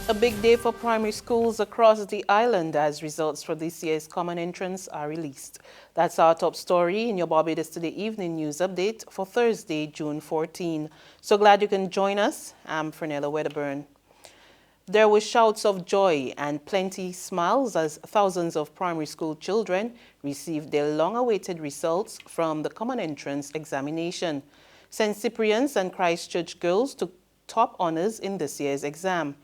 A big day for primary schools across the island as results for this year's Common Entrance are released. That's our top story in your Barbados Today evening news update for Thursday, June 14. So glad you can join us. I'm Fernella Wedderburn. There were shouts of joy and plenty smiles as thousands of primary school children received their long-awaited results from the Common Entrance examination. St. Cyprian's and Christchurch girls took top honors in this year's exam.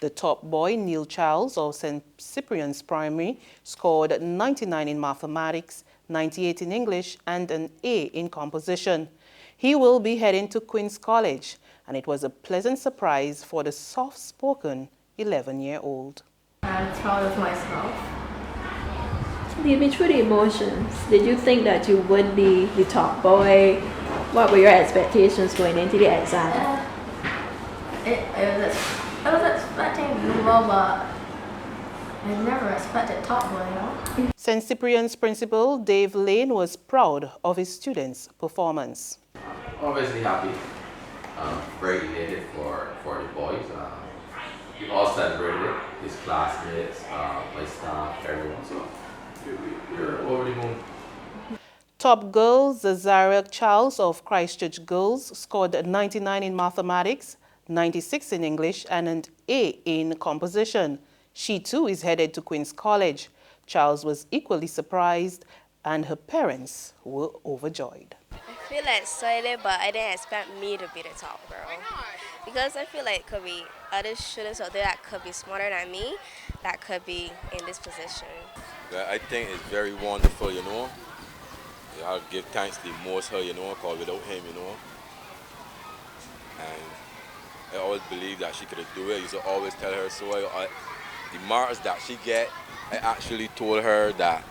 The top boy, Neil Charles of St. Cyprian's Primary, scored 99 in mathematics, 98 in English, and an A in composition. He will be heading to Queen's College, and it was a pleasant surprise for the soft-spoken 11-year-old. I'm proud of myself. Lead me through the emotions. Did you think that you would be the top boy? What were your expectations going into the exam? I was expecting blue ball, but I never expected top boy, you know? St. Cyprian's principal, Dave Lane, was proud of his students' performance. Obviously happy, very elated for the boys. We all celebrated it, his classmates, my staff, everyone, so we're over the moon. Top girl, Zazara Charles of Christchurch Girls, scored 99 in mathematics, 96 in English, and an A in composition. She too is headed to Queen's College. Charles was equally surprised, and her parents were overjoyed. I feel excited, but I didn't expect me to be the top girl. Because I feel like could be other students out there that could be smarter than me, that could be in this position. I think it's very wonderful, you know. I'll give thanks to most her, you know, because without him, you know. And I always believed that she could do it. I used to always tell her so. The marks that she get, I actually told her that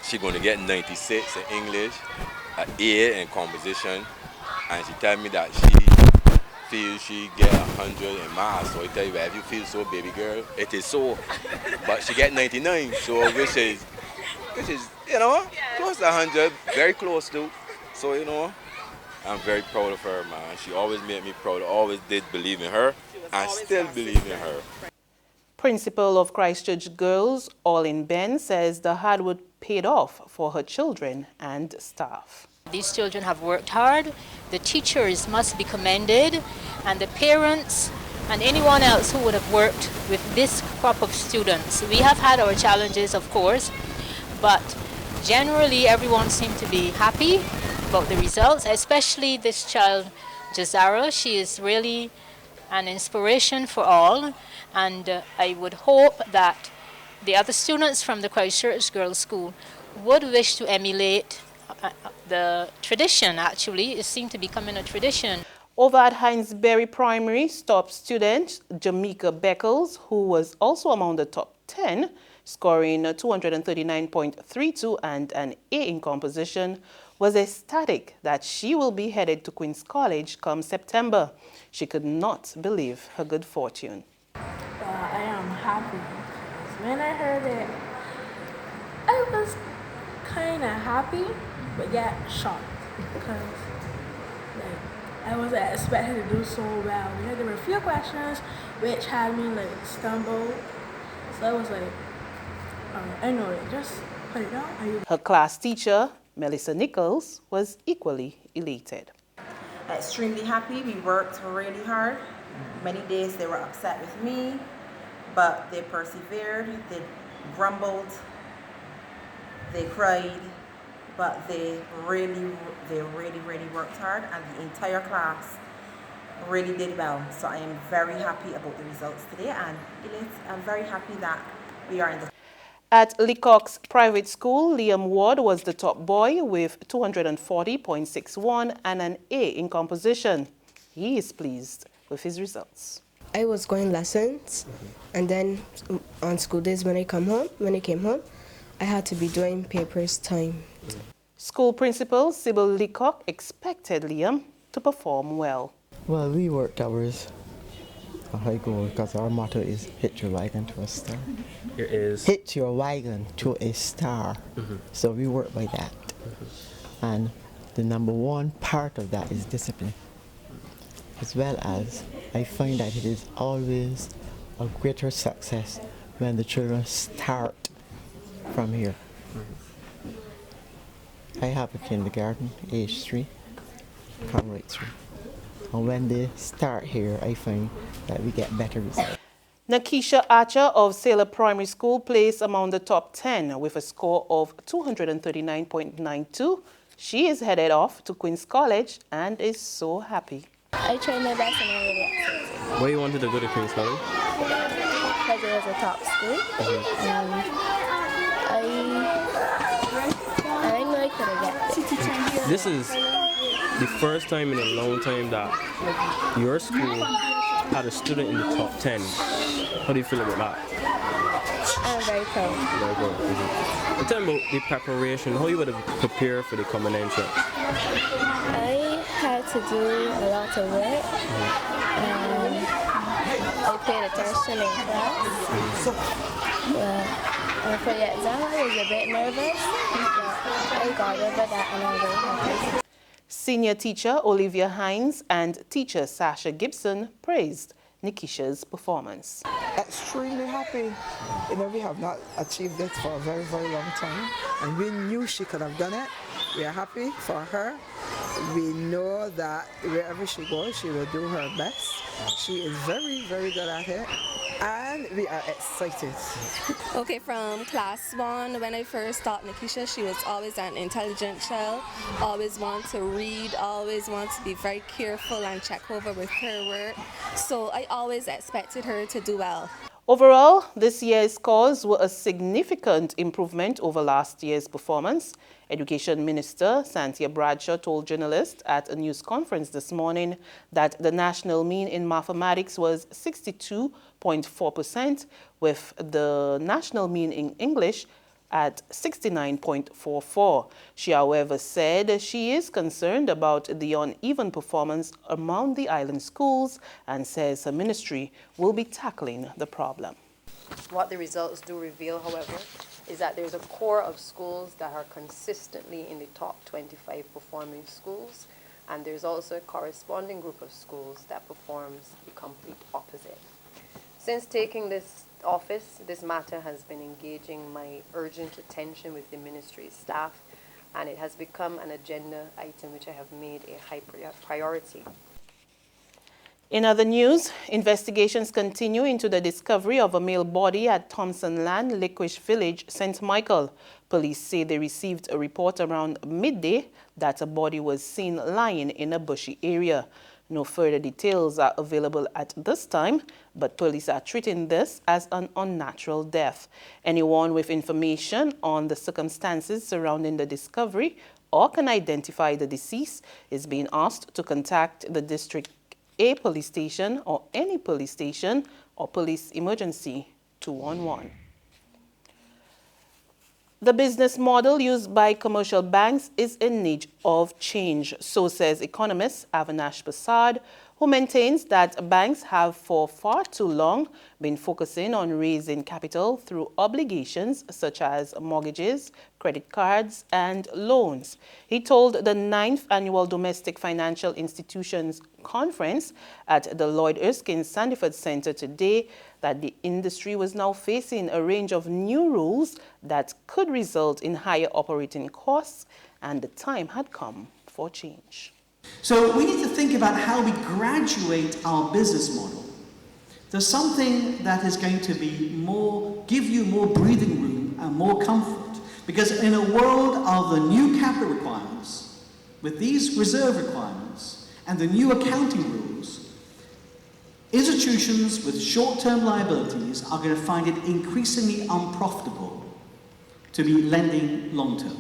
she's going to get 96 in English, an A in composition, and she told me that she feels she get 100 in math. So I tell you, if you feel so, baby girl, it is so. But she get 99, so which is you know, close to 100, very close to. So you know, I'm very proud of her, man. She always made me proud. I always did believe in her, and still believe in her. Principal of Christchurch Girls, Orlin Ben, says the hard work paid off for her children and staff. These children have worked hard. The teachers must be commended, and the parents and anyone else who would have worked with this crop of students. We have had our challenges, of course, but generally everyone seemed to be happy about the results, especially this child, Jazara. She is really an inspiration for all, and I would hope that the other students from the Christchurch Girls' School would wish to emulate the tradition. Actually, it seemed to be becoming a tradition. Over at Hinesbury Primary, top student Jamaica Beckles, who was also among the top 10, scoring 239.32 and an A in composition, was ecstatic that she will be headed to Queen's College come September. She could not believe her good fortune. I am happy. When I heard it, I was kind of happy, but yet shocked because I wasn't expecting to do so well. There were a few questions which had me stumbled, so I was like, I know it, just put it down. Her class teacher, Melissa Nichols, was equally elated. Extremely happy. We worked really hard. Many days they were upset with me, but they persevered, they grumbled, they cried, but they really worked hard, and the entire class really did well. So I am very happy about the results today, and I'm very happy that we are in the... At Licorish Private School, Liam Ward was the top boy with 240.61 and an A in composition. He is pleased with his results. I was going lessons, and then on school days when I came home, I had to be doing papers time. School principal Sybil Leacock expected Liam to perform well. Well, we worked hours. I go because our motto is hit your wagon to a star. It is hit your wagon to a star. So we work by that. And the number one part of that is discipline. As well as I find that it is always a greater success when the children start from here. I have a kindergarten, age 3, come right through. And when they start here, I find that we get better results. Nakisha Archer of Sailor Primary School placed among the top 10 with a score of 239.92. She is headed off to Queen's College and is so happy. I tried my best and I'm really excited. Why you wanted to go to Queen's College? Because it was a top school. I know I could have got it. This is the first time in a long time that your school had a student in the top 10. How do you feel about that? I'm very proud. Very good. Tell me about the preparation, how you would have prepared for the common entrance. I had to do a lot of work. I paid attention in class. And for the exam, I was a bit nervous, but I got over that and I'm very happy. Senior teacher Olivia Hines and teacher Sasha Gibson praised Nikisha's performance. Extremely happy. You know, we have not achieved this for a very, very long time, and we knew she could have done it. We are happy for her. We know that wherever she goes, she will do her best. She is very, very good at it, and we are excited. Okay, from class 1, when I first taught Nikisha, she was always an intelligent child, always want to read, always want to be very careful and check over with her work. So I always expected her to do well. Overall, this year's scores were a significant improvement over last year's performance. Education Minister Santia Bradshaw told journalists at a news conference this morning that the national mean in mathematics was 62.4%, with the national mean in English at 69.44. She, however, said she is concerned about the uneven performance among the island schools and says her ministry will be tackling the problem. What the results do reveal, however, is that there's a core of schools that are consistently in the top 25 performing schools, and there's also a corresponding group of schools that performs the complete opposite. Since taking this office, this matter has been engaging my urgent attention with the ministry's staff, and it has become an agenda item which I have made a high priority. In other news, investigations continue into the discovery of a male body at Thompson Land, Licorish Village, St. Michael. Police say they received a report around midday that a body was seen lying in a bushy area. No further details are available at this time, but police are treating this as an unnatural death. Anyone with information on the circumstances surrounding the discovery or can identify the deceased is being asked to contact the District A police station or any police station or police emergency 211. The business model used by commercial banks is in need of change, so says economist Avinash Prasad, who maintains that banks have for far too long been focusing on raising capital through obligations such as mortgages, credit cards, and loans. He told the 9th Annual Domestic Financial Institutions Conference at the Lloyd Erskine Sandiford Center today that the industry was now facing a range of new rules that could result in higher operating costs, and the time had come for change. So we need to think about how we graduate our business model to something that is going to be give you more breathing room and more comfort. Because in a world of the new capital requirements, with these reserve requirements and the new accounting rules, institutions with short-term liabilities are going to find it increasingly unprofitable to be lending long-term.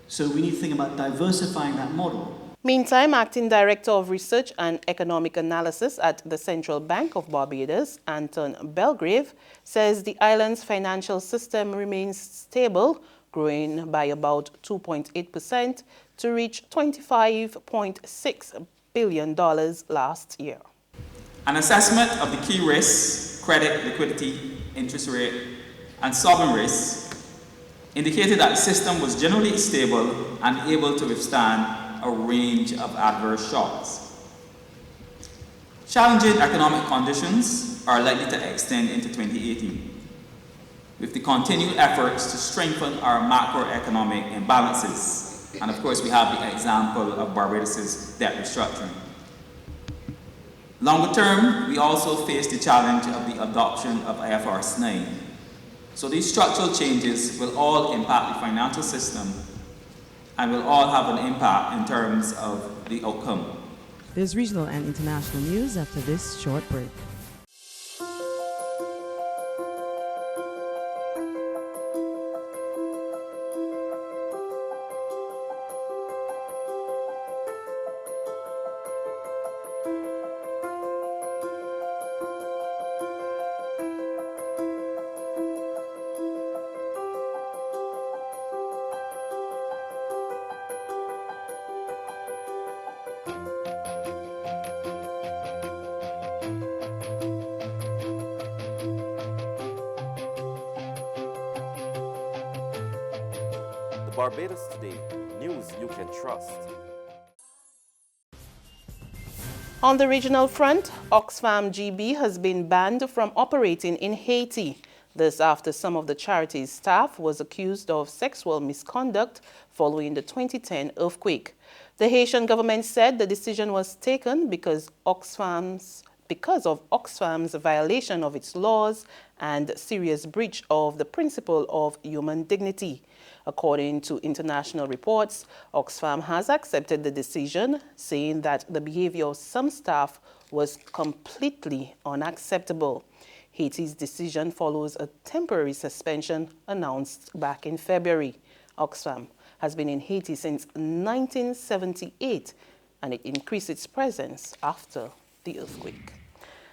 So we need to think about diversifying that model. Meantime, Acting Director of Research and Economic Analysis at the Central Bank of Barbados, Anton Belgrave, says the island's financial system remains stable, growing by about 2.8% to reach $25.6 billion last year. An assessment of the key risks, credit, liquidity, interest rate, and sovereign risks indicated that the system was generally stable and able to withstand a range of adverse shocks. Challenging economic conditions are likely to extend into 2018, with the continued efforts to strengthen our macroeconomic imbalances. And of course, we have the example of Barbados' debt restructuring. Longer term, we also face the challenge of the adoption of IFRS 9. So these structural changes will all impact the financial system and will all have an impact in terms of the outcome. There's regional and international news after this short break. Barbados Today, news you can trust. On the regional front, Oxfam GB has been banned from operating in Haiti. This after some of the charity's staff was accused of sexual misconduct following the 2010 earthquake. The Haitian government said the decision was taken because of Oxfam's violation of its laws and serious breach of the principle of human dignity. According to international reports, Oxfam has accepted the decision, saying that the behavior of some staff was completely unacceptable. Haiti's decision follows a temporary suspension announced back in February. Oxfam has been in Haiti since 1978, and it increased its presence after the earthquake.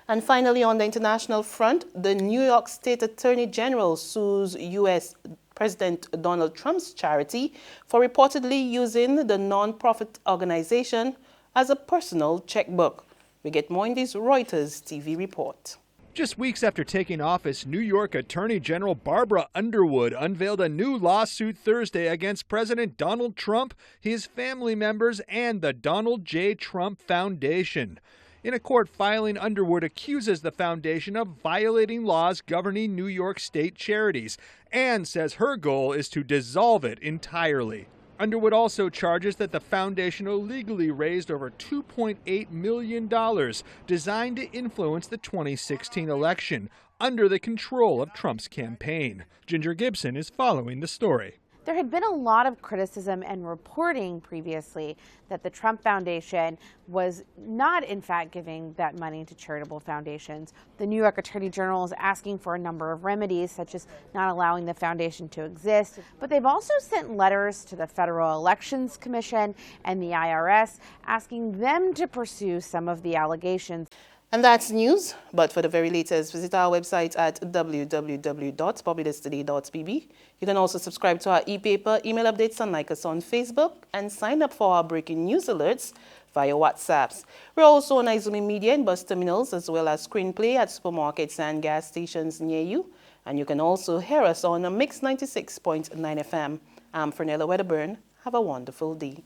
And finally, on the international front, the New York State Attorney General sues U.S. President Donald Trump's charity for reportedly using the non-profit organization as a personal checkbook. We get more in this Reuters TV report. Just weeks after taking office, New York Attorney General Barbara Underwood unveiled a new lawsuit Thursday against President Donald Trump, his family members, and the Donald J. Trump Foundation. In a court filing, Underwood accuses the foundation of violating laws governing New York State charities and says her goal is to dissolve it entirely. Underwood also charges that the foundation illegally raised over $2.8 million designed to influence the 2016 election under the control of Trump's campaign. Ginger Gibson is following the story. There had been a lot of criticism and reporting previously that the Trump Foundation was not, in fact, giving that money to charitable foundations. The New York Attorney General is asking for a number of remedies, such as not allowing the foundation to exist. But they've also sent letters to the Federal Elections Commission and the IRS asking them to pursue some of the allegations. And that's news, but for the very latest, visit our website at www.barbadostoday.bb. You can also subscribe to our e-paper, email updates, and like us on Facebook, and sign up for our breaking news alerts via WhatsApps. We're also on Izumi Media in bus terminals, as well as Screenplay at supermarkets and gas stations near you. And you can also hear us on a Mix 96.9 FM. I'm Fernella Wedderburn. Have a wonderful day.